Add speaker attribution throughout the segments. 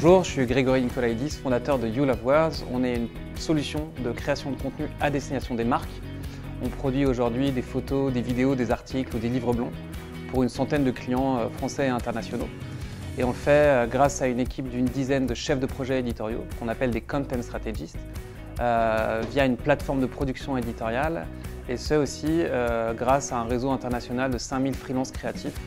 Speaker 1: Bonjour, je suis Grégory Nicolaïdis, fondateur de You Love Words. On est une solution de création de contenu à destination des marques. On produit aujourd'hui des photos, des vidéos, des articles ou des livres blancs pour une centaine de clients français et internationaux. Et on le fait grâce à une équipe d'une dizaine de chefs de projets éditoriaux qu'on appelle des content strategists via une plateforme de production éditoriale et ce aussi grâce à un réseau international de 5000 freelances créatifs.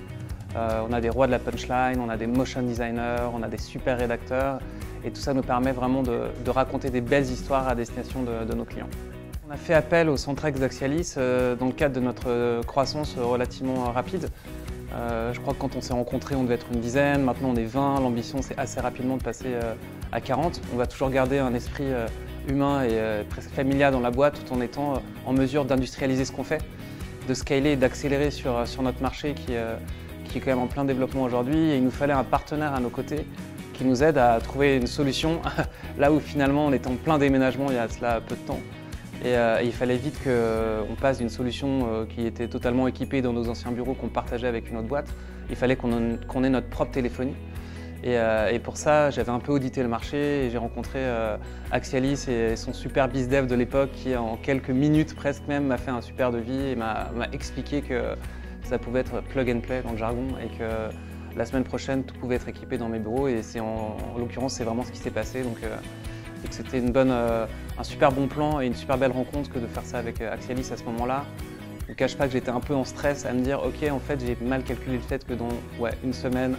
Speaker 1: On a des rois de la punchline, on a des motion designers, on a des super rédacteurs et tout ça nous permet vraiment de raconter des belles histoires à destination de nos clients. On a fait appel au Centrex d'Axialis dans le cadre de notre croissance relativement rapide. Je crois que quand on s'est rencontrés, on devait être une dizaine, maintenant on est 20, l'ambition c'est assez rapidement de passer à 40. On va toujours garder un esprit humain et presque familial dans la boîte tout en étant en mesure d'industrialiser ce qu'on fait, de scaler et d'accélérer sur notre marché qui est quand même en plein développement aujourd'hui et il nous fallait un partenaire à nos côtés qui nous aide à trouver une solution là où finalement on était en plein déménagement il y a cela peu de temps et il fallait vite qu'on passe d'une solution qui était totalement équipée dans nos anciens bureaux qu'on partageait avec une autre boîte. Il fallait qu'on ait notre propre téléphonie et pour ça j'avais un peu audité le marché et j'ai rencontré Axialis et son super bizdev de l'époque qui en quelques minutes presque même m'a fait un super devis et m'a expliqué que ça pouvait être plug and play dans le jargon et que la semaine prochaine tout pouvait être équipé dans mes bureaux et en l'occurrence c'est vraiment ce qui s'est passé donc c'était un super bon plan et une super belle rencontre que de faire ça avec Axialis à ce moment-là. Je ne vous cache pas que j'étais un peu en stress à me dire ok en fait j'ai mal calculé le fait que dans une semaine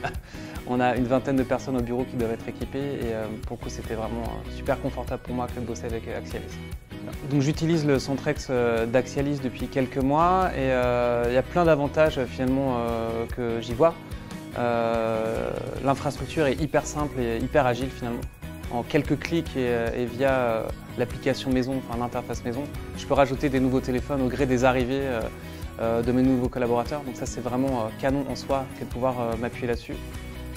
Speaker 1: on a une vingtaine de personnes au bureau qui doivent être équipées et pour le coup c'était vraiment super confortable pour moi que de bosser avec Axialis. Donc j'utilise le Centrex d'Axialis depuis quelques mois et il y a plein d'avantages finalement que j'y vois. L'infrastructure est hyper simple et hyper agile finalement. En quelques clics et via l'application maison, enfin l'interface maison, je peux rajouter des nouveaux téléphones au gré des arrivées de mes nouveaux collaborateurs. Donc ça c'est vraiment canon en soi que de pouvoir m'appuyer là-dessus.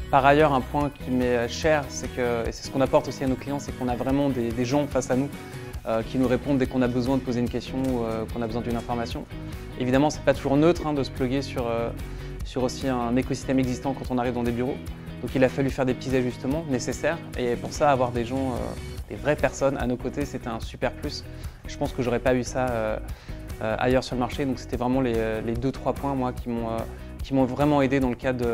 Speaker 1: Par ailleurs, un point qui m'est cher, et c'est ce qu'on apporte aussi à nos clients, c'est qu'on a vraiment des gens face à nous qui nous répondent dès qu'on a besoin de poser une question ou qu'on a besoin d'une information. Évidemment, c'est pas toujours neutre de se plugger sur aussi un écosystème existant quand on arrive dans des bureaux. Donc il a fallu faire des petits ajustements nécessaires et pour ça, avoir des gens, des vraies personnes à nos côtés, c'était un super plus. Je pense que j'aurais pas eu ça ailleurs sur le marché, donc c'était vraiment les 2-3 points moi, qui m'ont vraiment aidé dans le cadre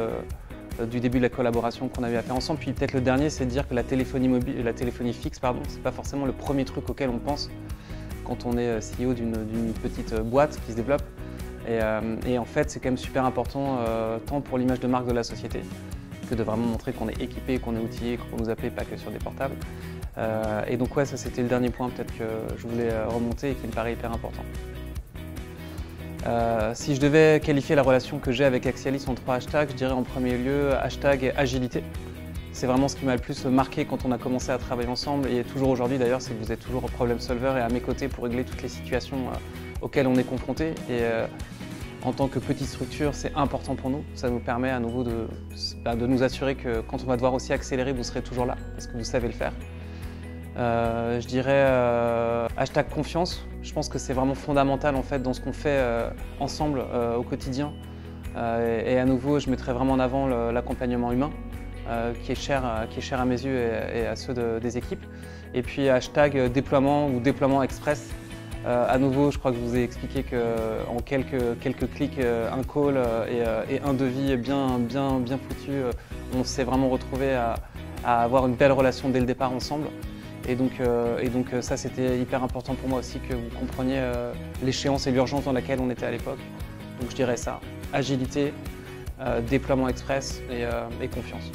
Speaker 1: du début de la collaboration qu'on a eu à faire ensemble. Puis peut-être le dernier, c'est de dire que la téléphonie fixe, c'est pas forcément le premier truc auquel on pense quand on est CEO d'une petite boîte qui se développe. Et en fait, c'est quand même super important, tant pour l'image de marque de la société, que de vraiment montrer qu'on est équipé, qu'on est outillé, qu'on nous appelle pas que sur des portables. Et donc ouais, ça c'était le dernier point peut-être que je voulais remonter et qui me paraît hyper important. Si je devais qualifier la relation que j'ai avec Axialis en 3 hashtags, je dirais en premier lieu hashtag agilité. C'est vraiment ce qui m'a le plus marqué quand on a commencé à travailler ensemble et toujours aujourd'hui d'ailleurs, c'est que vous êtes toujours problem solver et à mes côtés pour régler toutes les situations auxquelles on est confronté. Et en tant que petite structure, c'est important pour nous. Ça nous permet à nouveau de nous assurer que quand on va devoir aussi accélérer, vous serez toujours là parce que vous savez le faire. Je dirais hashtag confiance. Je pense que c'est vraiment fondamental en fait dans ce qu'on fait ensemble au quotidien. Et à nouveau, je mettrais vraiment en avant l'accompagnement humain qui est cher à mes yeux et à ceux des équipes. Et puis hashtag déploiement ou déploiement express. À nouveau, je crois que je vous ai expliqué qu'en quelques clics, un call et un devis bien foutu, on s'est vraiment retrouvé à avoir une belle relation dès le départ ensemble. Et donc ça, c'était hyper important pour moi aussi que vous compreniez l'échéance et l'urgence dans laquelle on était à l'époque. Donc je dirais ça, agilité, déploiement express et confiance.